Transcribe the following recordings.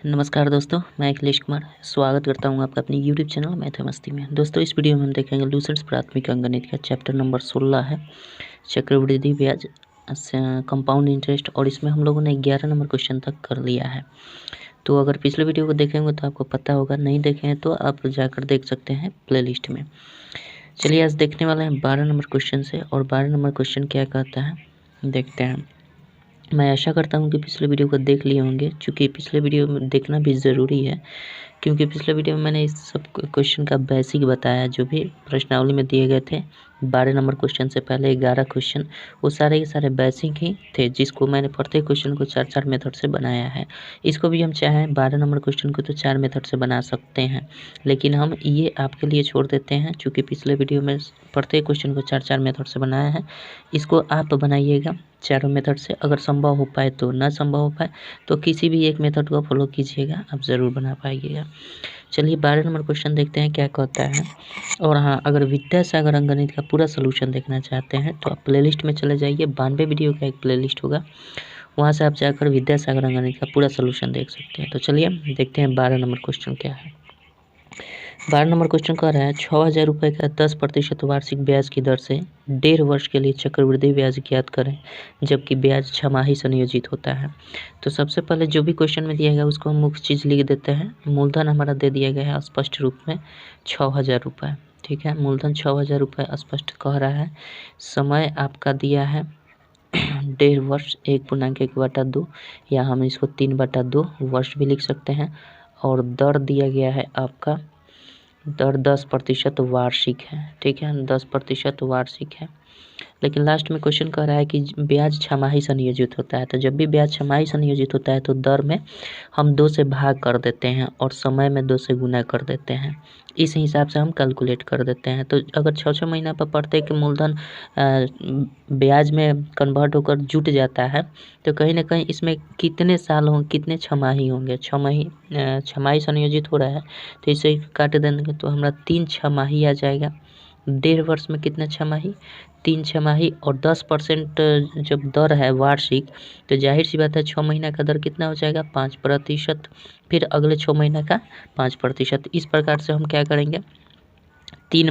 नमस्कार दोस्तों, मैं अखिलेश कुमार स्वागत करता हूं आपका अपने यूट्यूब चैनल मैथ मस्ती में। दोस्तों, इस वीडियो में हम देखेंगे लूसेंट्स प्राथमिक अंकगणित का चैप्टर नंबर 16 है चक्रवृद्धि ब्याज कंपाउंड इंटरेस्ट, और इसमें हम लोगों ने 11 नंबर क्वेश्चन तक कर लिया है। तो अगर पिछले वीडियो को देखेंगे तो आपको पता होगा, नहीं देखें तो आप जाकर देख सकते हैं प्ले लिस्ट में। चलिए आज देखने वाले हैं 12 नंबर क्वेश्चन से, और 12 नंबर क्वेश्चन क्या कहता है देखते हैं। मैं आशा करता हूं कि पिछले वीडियो को देख लिए होंगे, क्योंकि पिछले वीडियो में देखना भी ज़रूरी है, क्योंकि पिछले वीडियो में मैंने इस सब क्वेश्चन का बेसिक बताया। जो भी प्रश्नावली में दिए गए थे 12 नंबर क्वेश्चन से पहले 11 क्वेश्चन, वो सारे के सारे बेसिक ही थे, जिसको मैंने प्रत्येक क्वेश्चन को 4-4 मेथड से बनाया है। इसको भी हम चाहें 12 नंबर क्वेश्चन को तो 4 मेथड से बना सकते हैं, लेकिन हम ये आपके लिए छोड़ देते हैं, क्योंकि पिछले वीडियो में प्रत्येक क्वेश्चन को 4-4 मेथड से बनाया है। इसको आप बनाइएगा चारों मेथड से, अगर संभव हो पाए तो, ना संभव हो पाए तो किसी भी एक मेथड को फॉलो कीजिएगा, आप ज़रूर बना पाइएगा। चलिए 12 नंबर क्वेश्चन देखते हैं क्या कहता है। और हाँ, अगर विद्यासागर अंकगणित का पूरा सोल्यूशन देखना चाहते हैं तो आप प्लेलिस्ट में चले जाइए। 92 वीडियो का एक प्लेलिस्ट होगा, वहाँ से आप जाकर विद्यासागर अंकगणित का पूरा सोल्यूशन देख सकते हैं। तो चलिए देखते हैं 12 नंबर क्वेश्चन क्या है। 12 नंबर क्वेश्चन कह रहा है 6,000 रुपये का 10% वार्षिक ब्याज की दर से 1.5 वर्ष के लिए चक्रवृद्धि ब्याज ज्ञात करें, जबकि ब्याज छमाही संयोजित होता है। तो सबसे पहले जो भी क्वेश्चन में दिया गया उसको हम मुख्य चीज़ लिख देते हैं। मूलधन हमारा दे दिया गया है स्पष्ट रूप में 6,000 रुपये, ठीक है। मूलधन 6,000 रुपये स्पष्ट कह रहा है। समय आपका दिया है 1.5 वर्ष, 1.1/2, या हम इसको 3/2 वर्ष भी लिख सकते हैं। और दर दिया गया है आपका, दर 10% वार्षिक है, ठीक है, 10% वार्षिक है। लेकिन लास्ट में क्वेश्चन कह रहा है कि ब्याज छमाही संयोजित होता है। तो जब भी ब्याज छमाही संयोजित होता है तो दर में हम 2 से भाग कर देते हैं और समय में 2 से गुना कर देते हैं। इस हिसाब से हम कैलकुलेट कर देते हैं। तो अगर 6-6 महीना पर प्रत्येक मूलधन ब्याज में कन्वर्ट होकर जुट जाता है, तो कहीं ना कहीं इसमें कितने साल होंगे, कितने छमाही होंगे, छमाही संयोजित हो रहा है तो इसे काट देंगे तो हमारा 3 छमाही आ जाएगा। 1.5 वर्ष में कितने छमाही, 3 छमाही, और 10% जब दर है वार्षिक, तो जाहिर सी बात है 6 महीना का दर कितना हो जाएगा, 5%। फिर अगले 6 महीना का 5%। इस प्रकार से हम क्या करेंगे, 3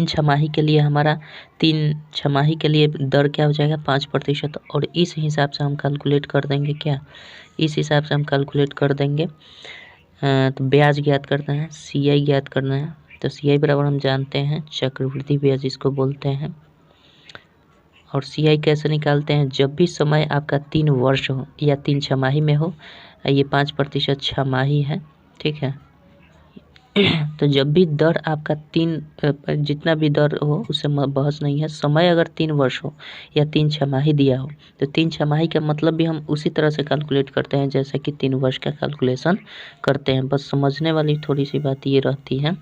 छमाही के लिए हमारा 3 छमाही के लिए दर क्या हो जाएगा, 5%। और इस हिसाब से हम कैलकुलेट कर देंगे क्या, इस हिसाब से हम कैलकुलेट कर देंगे। तो ब्याज ज्ञात करना है, CI ज्ञात करना है। तो CI बराबर हम जानते हैं चक्रवृद्धि ब्याज इसको बोलते हैं। और CI कैसे निकालते हैं, जब भी समय आपका 3 वर्ष हो या 3 छमाही में हो, ये 5% छमाही है, ठीक है। तो जब भी दर आपका 3 जितना भी दर हो उससे बहस नहीं है। समय अगर 3 वर्ष हो या 3 छमाही दिया हो, तो 3 छमाही का मतलब भी हम उसी तरह से कैलकुलेट करते हैं जैसे कि 3 वर्ष का कैलकुलेशन करते हैं। बस समझने वाली थोड़ी सी बात ये रहती है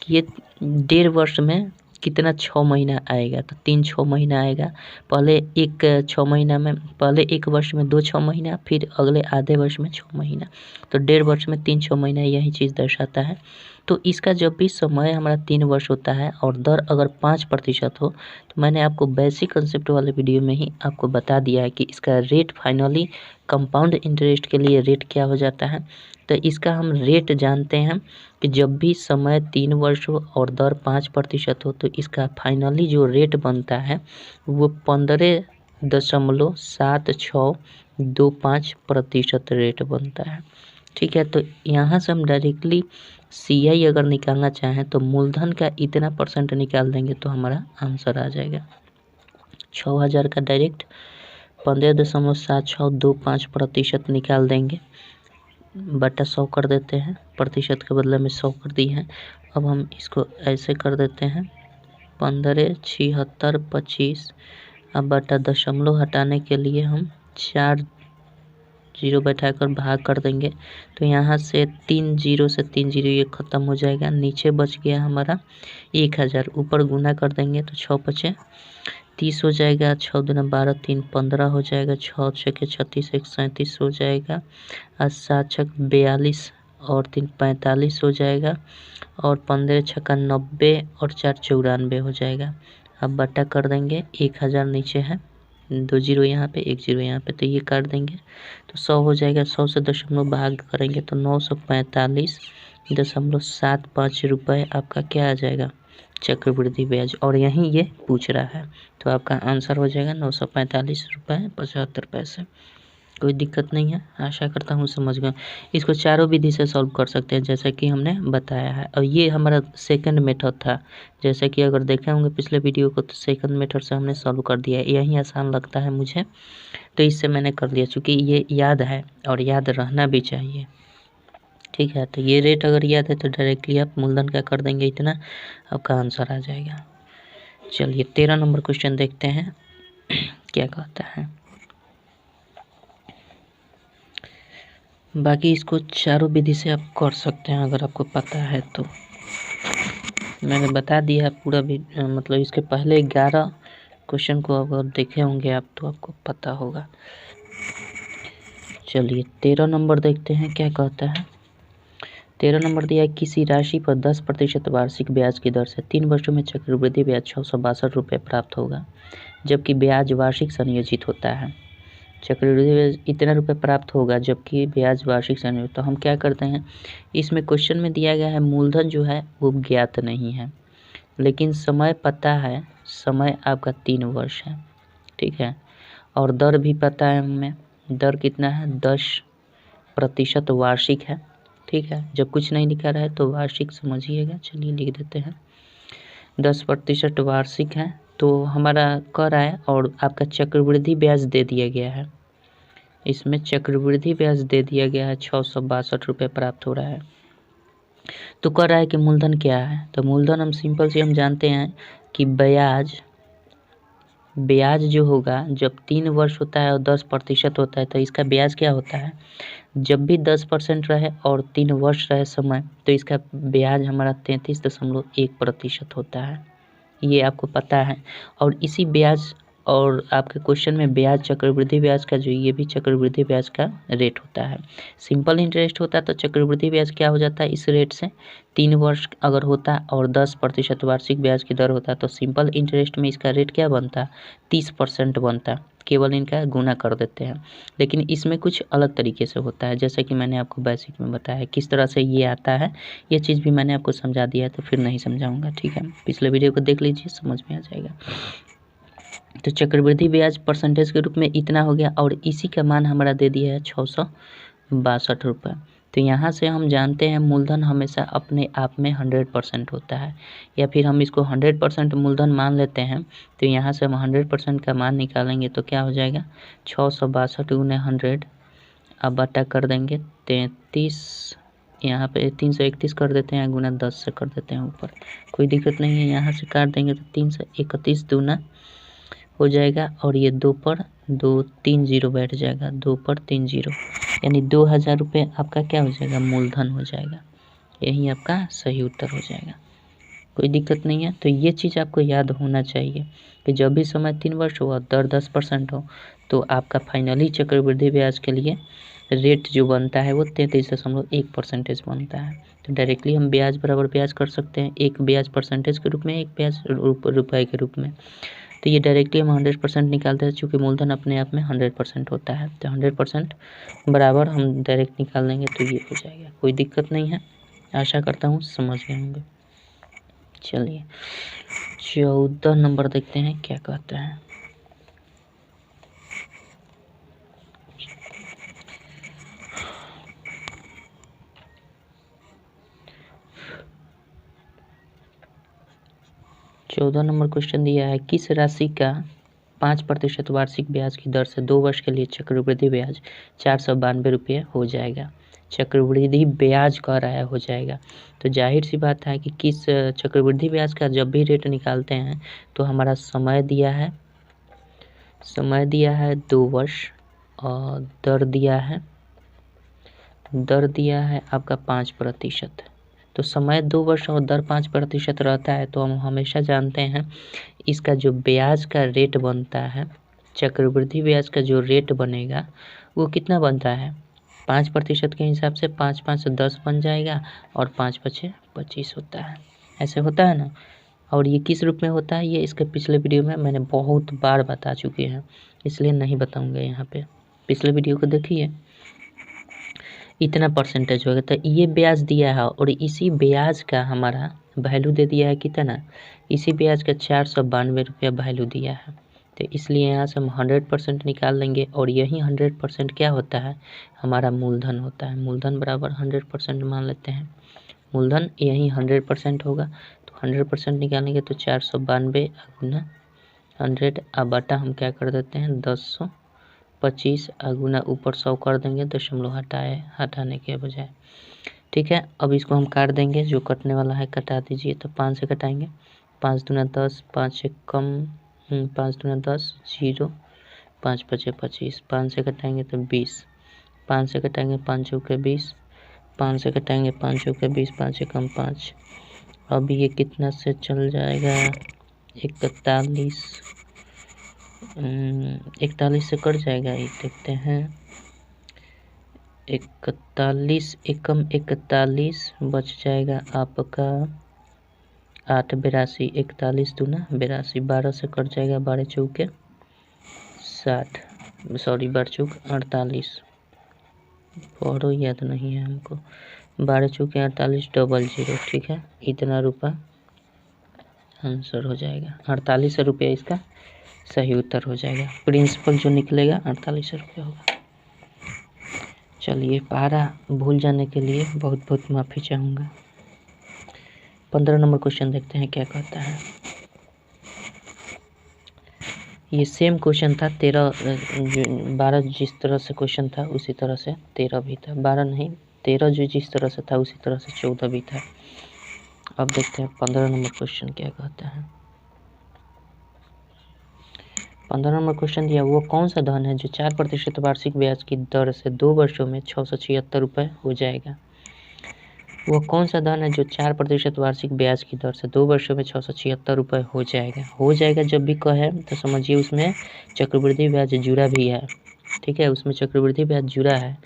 कि ये 1.5 वर्ष में कितना 6 महीना आएगा। तो 3 6 महीना आएगा। पहले एक 6 महीना में, पहले एक वर्ष में 2 6 महीना, फिर अगले आधे वर्ष में 6 महीना। तो 1.5 वर्ष में 3 6 महीना यही चीज़ दर्शाता है। तो इसका जब भी समय हमारा 3 वर्ष होता है और दर अगर 5% हो, तो मैंने आपको बेसिक कंसेप्ट वाले वीडियो में ही आपको बता दिया है कि इसका रेट फाइनली कंपाउंड इंटरेस्ट के लिए रेट क्या हो जाता है। तो इसका हम रेट जानते हैं कि जब भी समय 3 वर्ष हो और दर 5% हो, तो इसका फाइनली जो रेट बनता है वो 15.7625% रेट बनता है, ठीक है। तो यहाँ से हम डायरेक्टली CI अगर निकालना चाहें तो मूलधन का इतना % निकाल देंगे तो हमारा आंसर आ जाएगा। 6,000 का डायरेक्ट 15.7625% निकाल देंगे, बटा 100 कर देते हैं, प्रतिशत के बदले में 100 कर दी है। अब हम इसको ऐसे कर देते हैं 15×7625, अब बटा दशमलव हटाने के लिए हम 4 0 बैठाकर भाग कर देंगे। तो यहाँ से 3 0 से 3 0 ये ख़त्म हो जाएगा। नीचे बच गया हमारा 1,000, ऊपर गुना कर देंगे तो 6 5 30 हो जाएगा, 6 दूना 12 3 15 हो जाएगा, 6 6 36 1 37 हो जाएगा, और 7 6 42 और 3 45 हो जाएगा, और 15 6 90 और 4 94 हो जाएगा। अब बटा कर देंगे, 1,000 नीचे है, 2 जीरो यहाँ पे, 1 जीरो यहाँ पे, तो ये काट देंगे तो 100 हो जाएगा। 100 से दशमलव भाग करेंगे तो 945.75 रुपये आपका क्या आ जाएगा, चक्रवृद्धि ब्याज। और यहीं ये पूछ रहा है, तो आपका आंसर हो जाएगा 945.75 रुपये। कोई दिक्कत नहीं है, आशा करता हूँ समझ गए। इसको चारों विधि से सॉल्व कर सकते हैं जैसा कि हमने बताया है। और ये हमारा सेकंड मेथड था, जैसे कि अगर देखे होंगे पिछले वीडियो को तो सेकंड मेथड से हमने सॉल्व कर दिया है। यही आसान लगता है मुझे, तो इससे मैंने कर लिया, चूँकि ये याद है और याद रहना भी चाहिए। ठीक है, तो ये रेट अगर याद है तो डायरेक्टली आप मूलधन का कर देंगे इतना, आपका आंसर आ जाएगा। चलिए 13 नंबर क्वेश्चन देखते हैं क्या कहता है। बाकी इसको चारों विधि से आप कर सकते हैं अगर आपको पता है तो। मैंने बता दिया है पूरा भी, मतलब इसके पहले 11 क्वेश्चन को अगर देखे होंगे आप तो आपको पता होगा। चलिए 13 नंबर देखते हैं क्या कहता है। 13 नंबर दिया है, किसी राशि पर 10% वार्षिक ब्याज की दर से 3 वर्षों में चक्रवृद्धि ब्याज 662 रुपये प्राप्त होगा, जबकि ब्याज वार्षिक संयोजित होता है। चक्रवृद्धि ब्याज इतना रुपये प्राप्त होगा जबकि ब्याज वार्षिक संयोजित। तो हम क्या करते हैं, इसमें क्वेश्चन में दिया गया है मूलधन जो है वो ज्ञात नहीं है, लेकिन समय पता है, समय आपका 3 वर्ष है। ठीक है, और दर भी पता है हमें, दर कितना है 10% वार्षिक है। ठीक है, जब कुछ नहीं लिखा रहा है तो वार्षिक समझिएगा। चलिए लिख देते हैं 10% वार्षिक है, तो हमारा कर रहा है। और आपका चक्रवृद्धि ब्याज दे दिया गया है, इसमें चक्रवृद्धि ब्याज दे दिया गया है 662 रुपये प्राप्त हो रहा है। तो कर रहा है कि मूलधन क्या है, तो मूलधन हम सिंपल से हम जानते हैं कि ब्याज जो होगा जब 3 वर्ष होता है और 10% होता है, तो इसका ब्याज क्या होता है, जब भी 10% रहे और 3 वर्ष रहे समय, तो इसका ब्याज हमारा 33.1% होता है। ये आपको पता है। और इसी ब्याज, और आपके क्वेश्चन में ब्याज चक्रवृद्धि ब्याज का जो, ये भी चक्रवृद्धि ब्याज का रेट होता है। सिंपल इंटरेस्ट होता है तो चक्रवृद्धि ब्याज क्या हो जाता है, इस रेट से 3 वर्ष अगर होता और 10% वार्षिक ब्याज की दर होता तो सिंपल इंटरेस्ट में इसका रेट क्या बनता, 30% बनता। केवल इनका गुना कर देते हैं, लेकिन इसमें कुछ अलग तरीके से होता है, जैसे कि मैंने आपको बेसिक में बताया किस तरह से ये आता है। ये चीज़ भी मैंने आपको समझा दिया है, तो फिर नहीं समझाऊंगा। ठीक है, पिछले वीडियो को देख लीजिए, समझ में आ जाएगा। तो चक्रवृद्धि ब्याज परसेंटेज के रूप में इतना हो गया, और इसी का मान हमारा दे दिया है 662 रुपये। तो यहाँ से हम जानते हैं मूलधन हमेशा अपने आप में 100% होता है, या फिर हम इसको 100% मूलधन मान लेते हैं। तो यहाँ से हम 100% का मान निकालेंगे तो क्या हो जाएगा, 662 गुने 100, अब बटा कर देंगे 33, यहाँ पे 331 कर देते हैं, गुना 10 से कर देते हैं ऊपर, कोई दिक्कत नहीं है। यहाँ से काट देंगे तो 331 दूना हो जाएगा, और ये 2 पर 2 3 जीरो बैठ जाएगा, 2 पर 3 जीरो, यानी 2000 रुपये आपका क्या हो जाएगा, मूलधन हो जाएगा। यही आपका सही उत्तर हो जाएगा, कोई दिक्कत नहीं है। तो ये चीज़ आपको याद होना चाहिए कि जब भी समय 3 वर्ष हो और दर 10% हो, तो आपका फाइनली चक्रवृद्धि ब्याज के लिए रेट जो बनता है वो 33.1% बनता है। तो डायरेक्टली हम ब्याज बराबर ब्याज कर सकते हैं, एक ब्याज परसेंटेज के रूप में, एक ब्याज रुपये के रूप में। तो ये डायरेक्टली हम 100% निकालते हैं, चूँकि मूलधन अपने आप में 100% होता है। तो 100% बराबर हम डायरेक्ट निकाल देंगे तो ये हो जाएगा, कोई दिक्कत नहीं है। आशा करता हूँ समझ गए होंगे। चलिए 14 नंबर देखते हैं क्या कहता है। चौदह नंबर क्वेश्चन दिया है, किस राशि का 5% वार्षिक ब्याज की दर से 2 वर्ष के लिए चक्रवृद्धि ब्याज 492 रुपये हो जाएगा। चक्रवृद्धि ब्याज कह रहा है हो जाएगा, तो जाहिर सी बात है कि किस चक्रवृद्धि ब्याज का जब भी रेट निकालते हैं तो हमारा समय दिया है 2 वर्ष, और दर दिया है आपका 5%। तो समय 2 वर्ष और दर 5% रहता है, तो हम हमेशा जानते हैं इसका जो ब्याज का रेट बनता है, चक्रवृद्धि ब्याज का जो रेट बनेगा वो कितना बनता है, 5% के हिसाब से 5 5 10 बन जाएगा, और 5 5 25 होता है, ऐसे होता है ना। और ये किस रूप में होता है ये इसके पिछले वीडियो में मैंने बहुत बार बता चुके हैं, इसलिए नहीं बताऊंगा यहाँ पे। पिछले वीडियो को देखिए, इतना परसेंटेज होगा। तो ये ब्याज दिया है और इसी ब्याज का हमारा वैल्यू दे दिया है कितना, इसी ब्याज का 492 रुपया वैल्यू दिया है। तो इसलिए यहाँ से हम 100% निकाल लेंगे और यही 100% क्या होता है, हमारा मूलधन होता है। मूलधन बराबर 100% मान लेते हैं, मूलधन यही 100% होगा। तो 100% निकालेंगे तो 492 गुना 100 बटा हम क्या कर देते हैं 1025 गुना ऊपर 100 कर देंगे, दशमलव हटाने के बजाय। ठीक है, अब इसको हम काट देंगे, जो कटने वाला है कटा दीजिए। तो 5 से कटाएंगे, 5 दूना 10, 5 से कम 5 दूना 10 0, 5 पचे 25, 5 से कटाएंगे तो 20, 5 से कटाएंगे 5 चौके 20, 5 से कटाएंगे 5 चौके 20, 5 से कम 5। अब ये कितना से चल जाएगा, 41 से कट जाएगा, ये देखते हैं। 41 एकम 41 बच जाएगा आपका 8 82, 41 दूना 82, 12 से कट जाएगा, 12 चौके 60, सॉरी 12 चौक 48, पढ़ो याद नहीं है हमको, 12 चौके 48 00। ठीक है, इतना रुपया आंसर हो जाएगा, 48 रुपया इसका सही उत्तर हो जाएगा। प्रिंसिपल जो निकलेगा 48 रुपया होगा। चलिए, पारा भूल जाने के लिए बहुत बहुत माफ़ी चाहूँगा। 15 नंबर क्वेश्चन देखते हैं क्या कहता है। ये सेम क्वेश्चन था, 12 जिस तरह से क्वेश्चन था उसी तरह से 13 भी था, 12 नहीं 13 जो जिस तरह से था उसी तरह से 14 भी था। अब देखते हैं 15 नंबर क्वेश्चन क्या कहता है। 15 नंबर क्वेश्चन दिया, वो कौन सा धन है जो 4% वार्षिक ब्याज की दर से 2 वर्षों में 676 रुपये हो जाएगा। वो कौन सा धन है जो 4% वार्षिक ब्याज की दर से 2 वर्षों में 676 रुपये हो जाएगा। हो जाएगा जब भी कहे तो समझिए उसमें चक्रवृद्धि ब्याज जुड़ा भी है। ठीक है, उसमें चक्रवृद्धि ब्याज जुड़ा है,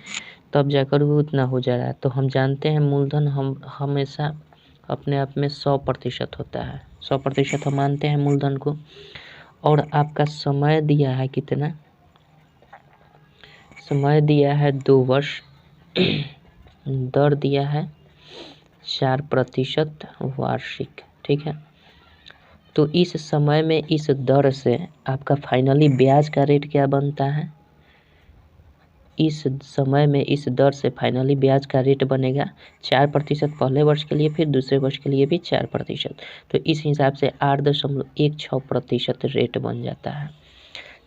तब जाकर वो उतना हो जा रहा है। तो हम जानते हैं मूलधन हम हमेशा अपने आप में 100% होता है, 100% हम मानते हैं मूलधन को। और आपका समय दिया है कितना, समय दिया है 2 वर्ष, दर दिया है 4% वार्षिक। ठीक है, तो इस समय में इस दर से आपका फाइनली ब्याज का रेट क्या बनता है, इस समय में इस दर से फाइनली ब्याज का रेट बनेगा 4% पहले वर्ष के लिए, फिर दूसरे वर्ष के लिए भी 4%। तो इस हिसाब से 8.16% रेट बन जाता है।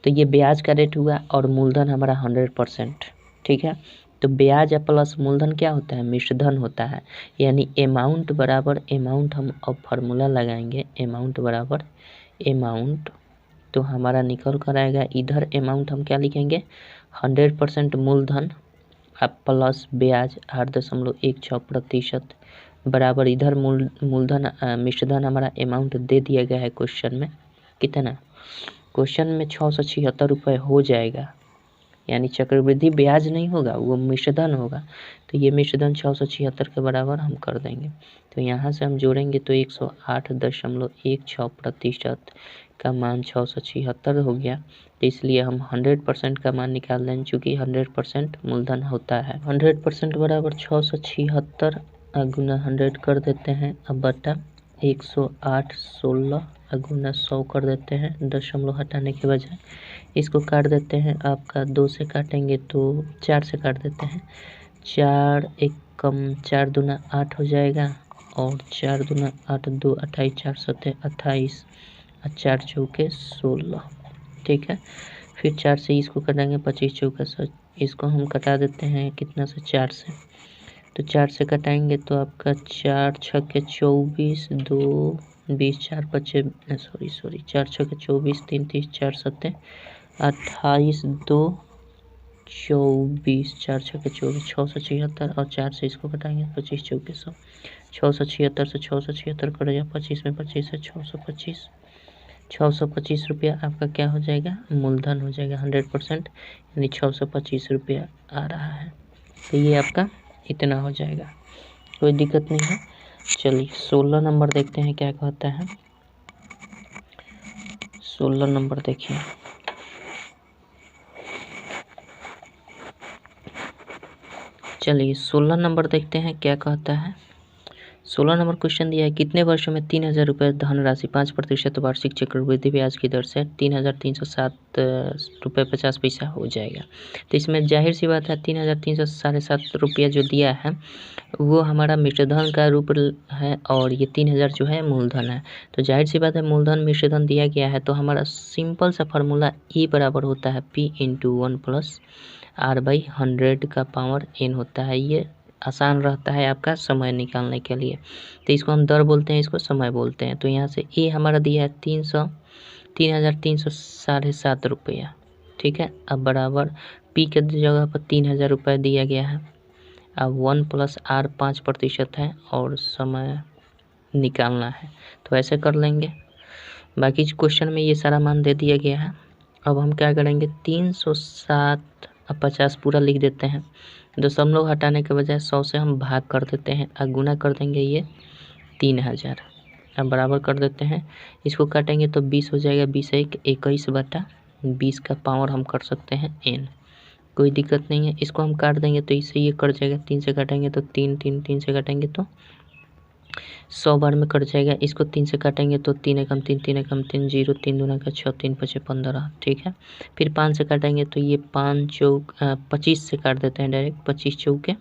तो ये ब्याज का रेट हुआ और मूलधन हमारा 100%। ठीक है, तो ब्याज प्लस मूलधन क्या होता है, मिश्रधन होता है। यानी अमाउंट बराबर अमाउंट, हम अब फार्मूला लगाएंगे, अमाउंट बराबर अमाउंट, तो हमारा निकल कर आएगा इधर अमाउंट हम क्या लिखेंगे 100% मूलधन प्लस ब्याज 8.16% बराबर इधर मूलधन मिश्रधन हमारा अमाउंट दे दिया गया है क्वेश्चन में कितना, क्वेश्चन में 676 रुपये हो जाएगा। यानी चक्रवृद्धि ब्याज नहीं होगा, वो मिश्रधन होगा। तो ये मिश्रधन 676 के बराबर हम कर देंगे। तो यहाँ से हम जोड़ेंगे तो 108.16% का मान 676 हो गया। तो इसलिए हम 100% का मान निकाल देंगे, चूँकि 100% मूलधन होता है। 100% बराबर 676 गुना 100 कर देते हैं, अब बटा 108.16 गुना 100 कर देते हैं, दशमलव हटाने के बजाय। इसको काट देते हैं, आपका 2 से काटेंगे तो 4 से काट देते हैं, 4 एक कम 4 दूना 8 हो जाएगा, और 4 दूना 8 2 28, 4 7 28 और 4 चौके 16। ठीक है, फिर 4 से इसको कटाएंगे, 25 चौके 100, इसको हम कटा देते हैं कितना से 4 से, तो 4 से कटाएंगे तो आपका 4 छक्के 24 2 20, 4 पचे 4 छक्के 24 3 30, 4 7 28 2 24, 4 छक्के 24 676, और 4 से इसको कटाएंगे 25 चौके 100, 676 से 676 कट जाए, 25 में 25 से 625, 625 रुपया आपका क्या हो जाएगा, मूलधन हो जाएगा 100%, यानी 625 रुपया आ रहा है। तो ये आपका इतना हो जाएगा, कोई दिक्कत नहीं है। चलिए 16 नंबर देखते हैं क्या कहता है। 16 नंबर देखिए। चलिए 16 नंबर देखते हैं क्या कहता है। 16 नंबर क्वेश्चन दिया है, कितने वर्षों में 3,000 रुपये धनराशि 5% वार्षिक चक्रवृद्धि ब्याज की दर से 3,307 रुपये 50 पैसा हो जाएगा। तो इसमें जाहिर सी बात है 3,307 रुपया जो दिया है वो हमारा मिश्रधन का रूप है और ये 3,000 जो है मूलधन है। तो जाहिर सी बात है मूलधन मिश्रधन दिया गया है तो हमारा सिंपल सा फार्मूला E बराबर होता है P इंटू 1 प्लस R/100 का पावर N होता है। ये आसान रहता है आपका समय निकालने के लिए। तो इसको हम दर बोलते हैं, इसको समय बोलते हैं। तो यहाँ से ए हमारा दिया है 3,307 रुपया, ठीक है। अब बराबर पी के जगह पर 3,000 रुपये दिया गया है। अब 1 प्लस R 5% है और समय निकालना है तो ऐसे कर लेंगे। बाकी क्वेश्चन में ये सारा मान दे दिया गया है। अब हम क्या करेंगे 307 अब 50 पूरा लिख देते हैं। दशमलव हटाने के बजाय 100 से हम भाग कर देते हैं और गुना कर देंगे ये 3,000। अब बराबर कर देते हैं, इसको काटेंगे तो 20 हो जाएगा। 20 1 21/20 का पावर हम कर सकते हैं n, कोई दिक्कत नहीं है। इसको हम काट देंगे तो इससे ये कट जाएगा, 3 से काटेंगे तो 3 3 3 से काटेंगे तो 100 बार में कट जाएगा। इसको 3 से काटेंगे तो 3 एकम 3 3 एकम 3 0 3 दूना का 6 3 5 15, ठीक है। फिर 5 से काटेंगे तो ये 5 चौक 25 से काट देते हैं डायरेक्ट। 25 चौके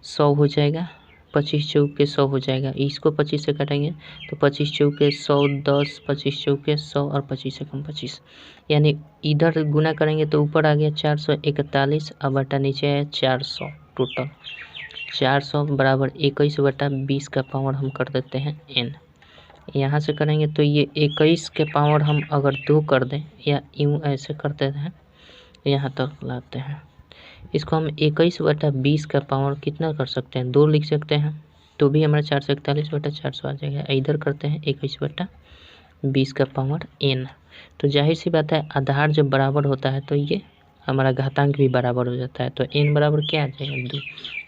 100 हो जाएगा, 25 चौके 100 हो जाएगा। इसको 25 से काटेंगे तो 25 चौके 100 10, 25 चौके 100 और 25 एकम 25, यानी इधर गुना करेंगे तो ऊपर आ गया 441 और बटा नीचे है 400। टोटल 400 बराबर 21/20 का पावर हम कर देते हैं n। यहाँ से करेंगे तो ये 21 के पावर हम अगर 2 कर दें या यूँ ऐसे करते हैं यहाँ तक लाते हैं, इसको हम 21/20 का पावर कितना कर सकते हैं 2 लिख सकते हैं तो भी हमारा 441/400 आ जाएगा। इधर करते हैं 21/20 का पावर n। तो जाहिर सी बात है आधार जब बराबर होता है तो ये हमारा घातांक भी बराबर हो जाता है। तो n बराबर क्या आ जाएगा 2,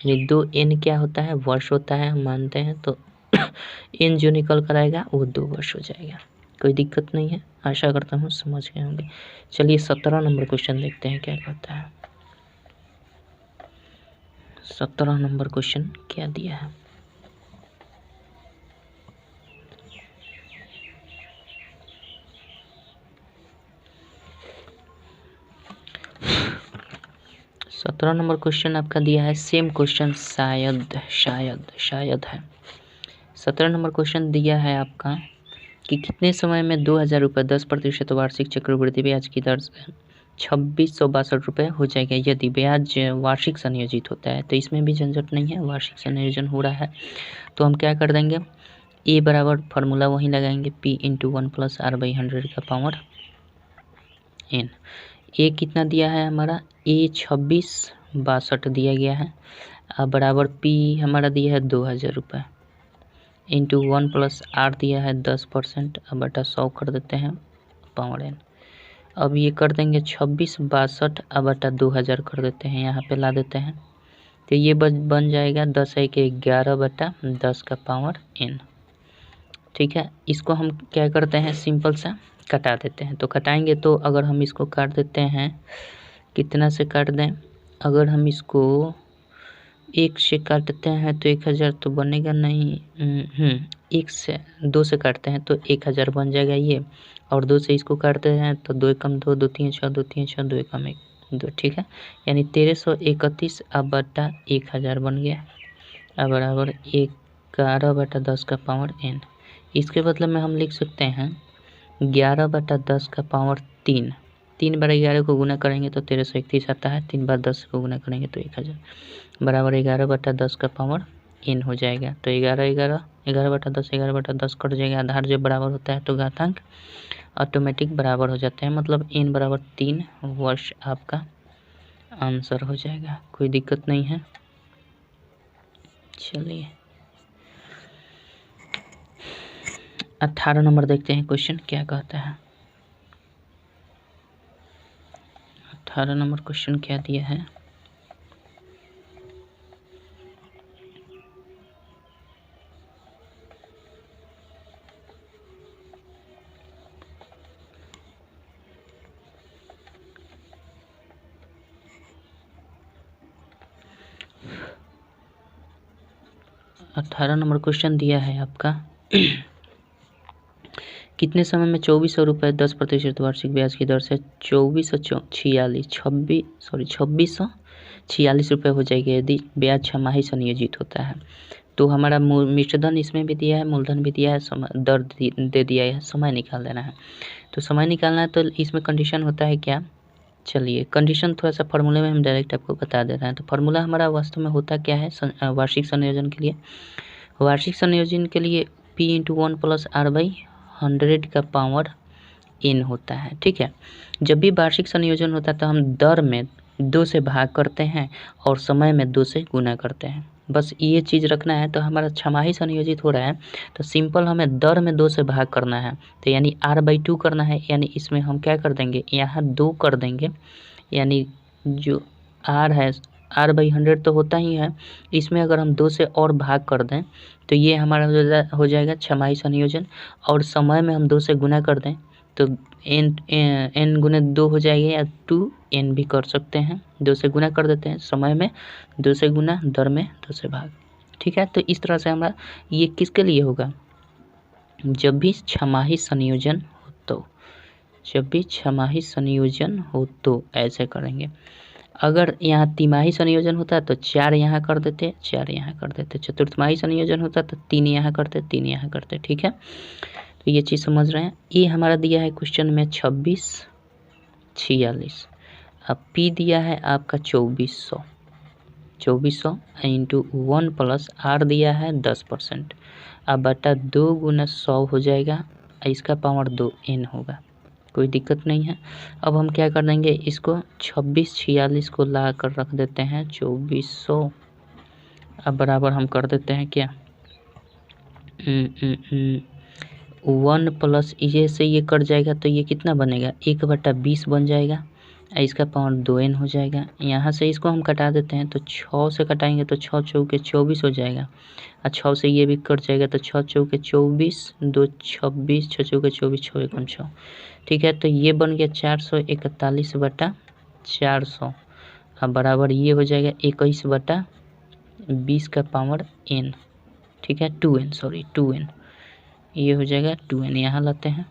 यानी 2n क्या होता है वर्ष होता है हम मानते हैं। तो n जो निकल कर आएगा वो 2 वर्ष हो जाएगा। कोई दिक्कत नहीं है, आशा करता हूँ समझ गए होंगे। चलिए 17 नंबर क्वेश्चन देखते हैं क्या कहता है। 17 नंबर क्वेश्चन क्या दिया है। सत्रह नंबर क्वेश्चन आपका दिया है सेम क्वेश्चन शायद है। 17 नंबर क्वेश्चन दिया है आपका कि कितने समय में 2,000 रुपये 10% वार्षिक चक्रवृद्धि ब्याज की दर से 2,662 रुपये हो जाएगा यदि ब्याज वार्षिक संयोजित होता है। तो इसमें भी झंझट नहीं है, वार्षिक संयोजन हो रहा है। तो हम क्या कर देंगे ए बराबर फार्मूला वहीं लगाएंगे P इंटू 1 प्लस R/100 का पावर n। ए कितना दिया है हमारा ए 2662 दिया गया है। अब बराबर P हमारा दिया है 2,000 रुपये इंटू 1 प्लस R दिया है 10%। अब बटा 100 कर देते हैं पावर n। अब ये कर देंगे 2662 अब बटा 2,000 कर देते हैं, यहाँ पे ला देते हैं तो ये बन जाएगा 10 1 11/10 का पावर n, ठीक है। इसको हम क्या करते हैं सिंपल सा कटा देते हैं। तो कटाएंगे तो अगर हम इसको काट देते हैं कितना से काट दें, अगर हम इसको 1 से काटते हैं तो 1,000 तो बनेगा नहीं। 1 से 2 से काटते हैं तो 1,000 बन जाएगा ये, और 2 से इसको काटते हैं तो 2 एकम 2 2 3 6 2 3 6 2 एकम 1 2, ठीक है। यानी 1,331 अब बटा 1,000 बन गया। अब बराबर 11/10 का पावर n। इसके बदले में हम लिख सकते हैं 11/10 का पावर 3। 3 बार 11 को गुना करेंगे तो 1,331 आता है, 3 बार 10 को गुना करेंगे तो 1,000 बराबर 11/10 का पावर n हो जाएगा। तो 11/10 11/10 कट जाएगा। आधार जब बराबर होता है तो घातांक ऑटोमेटिक बराबर हो जाते हैं, मतलब n बराबर 3 वर्ष आपका आंसर हो जाएगा। कोई दिक्कत नहीं है। चलिए 18 नंबर देखते हैं क्वेश्चन क्या कहता है। 18 नंबर क्वेश्चन क्या दिया है। 18 नंबर क्वेश्चन दिया है आपका कितने समय में 2400 रुपये 10% वार्षिक ब्याज की दर से 2646 रुपये हो जाएगी यदि ब्याज छमाही संयोजित होता है। तो हमारा मिश्रधन इसमें भी दिया है, मूलधन भी दिया है, दर दे दिया है, समय निकाल देना है। तो समय निकालना है तो इसमें कंडीशन होता है क्या, चलिए कंडीशन थोड़ा सा फार्मूले में हम डायरेक्ट आपको बता दे रहे हैं। तो फार्मूला हमारा वास्तव में होता क्या है वार्षिक संयोजन के लिए, वार्षिक संयोजन के लिए P/1 + R/100 का पावर n होता है। ठीक है, जब भी वार्षिक संयोजन होता है तो हम दर में 2 से भाग करते हैं और समय में 2 से गुना करते हैं, बस ये चीज़ रखना है। तो हमारा छमाही संयोजित हो रहा है तो सिंपल हमें दर में 2 से भाग करना है, तो यानी R/2 करना है, यानी इसमें हम क्या कर देंगे, यहाँ 2 कर देंगे, यानी जो R है R/100 तो होता ही है, इसमें अगर हम 2 से और भाग कर दें तो ये हमारा हो जाएगा छमाही संयोजन, और समय में हम 2 से गुना कर दें तो n गुने 2 हो जाएगा, या 2n भी कर सकते हैं, 2 से गुना कर देते हैं, समय में 2 से गुना, दर में 2 से भाग। ठीक है, तो इस तरह से हमारा ये किसके लिए होगा, जब भी छमाही संयोजन हो तो, जब भी छमाही संयोजन हो तो ऐसे करेंगे। अगर यहाँ तिमाही संयोजन होता है तो 4 यहाँ कर देते, 4 यहाँ कर देते, चतुर्थमाही संयोजन होता तो 3 यहाँ करते, 3 यहाँ करते। ठीक है, तो ये चीज़ समझ रहे हैं। ये हमारा दिया है क्वेश्चन में 2646, अब P दिया है आपका 2400 × 1 + R दिया है 10%, अब बटा 2 × 100 हो जाएगा, इसका पावर 2n होगा, कोई दिक्कत नहीं है। अब हम क्या कर देंगे, इसको 2646 को ला कर रख देते हैं 2400, अब बराबर हम कर देते हैं क्या 1 + ये से ये कट जाएगा तो ये कितना बनेगा 1/20 बन जाएगा, इसका पावर 2n हो जाएगा। यहाँ से इसको हम कटा देते हैं तो 6 से कटाएंगे तो 6 चौके 24 हो जाएगा, और 6 से ये भी कट जाएगा तो 6 चौके 24, 2 26, 6 चौके 24, 6 एकम 6। ठीक है, तो ये बन गया 441/400, अब बराबर ये हो जाएगा 21/20 का पावर n। ठीक है, 2n, ये हो जाएगा 2n, यहाँ लाते हैं,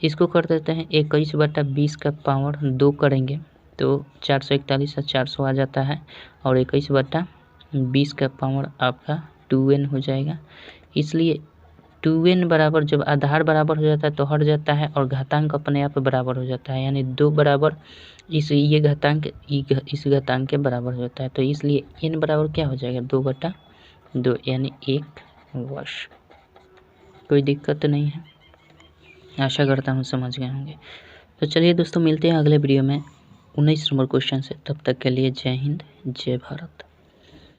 इसको कर देते हैं 21/20 का पावर 2 करेंगे तो 441 से 400 आ जाता है, और 21/20 का पावर आपका 2n हो जाएगा। इसलिए 2n बराबर, जब आधार बराबर हो जाता है तो हट जाता है और घातांक अपने आप बराबर हो जाता है, यानी 2 बराबर ये घातांक इस घातांक के बराबर हो जाता है, तो इसलिए n बराबर क्या हो जाएगा 2/2, यानी 1 वर्ष। कोई दिक्कत नहीं है, आशा करता हूँ समझ गए होंगे। तो चलिए दोस्तों, मिलते हैं अगले वीडियो में 19 नंबर क्वेश्चन से, तब तक के लिए जय हिंद, जय भारत।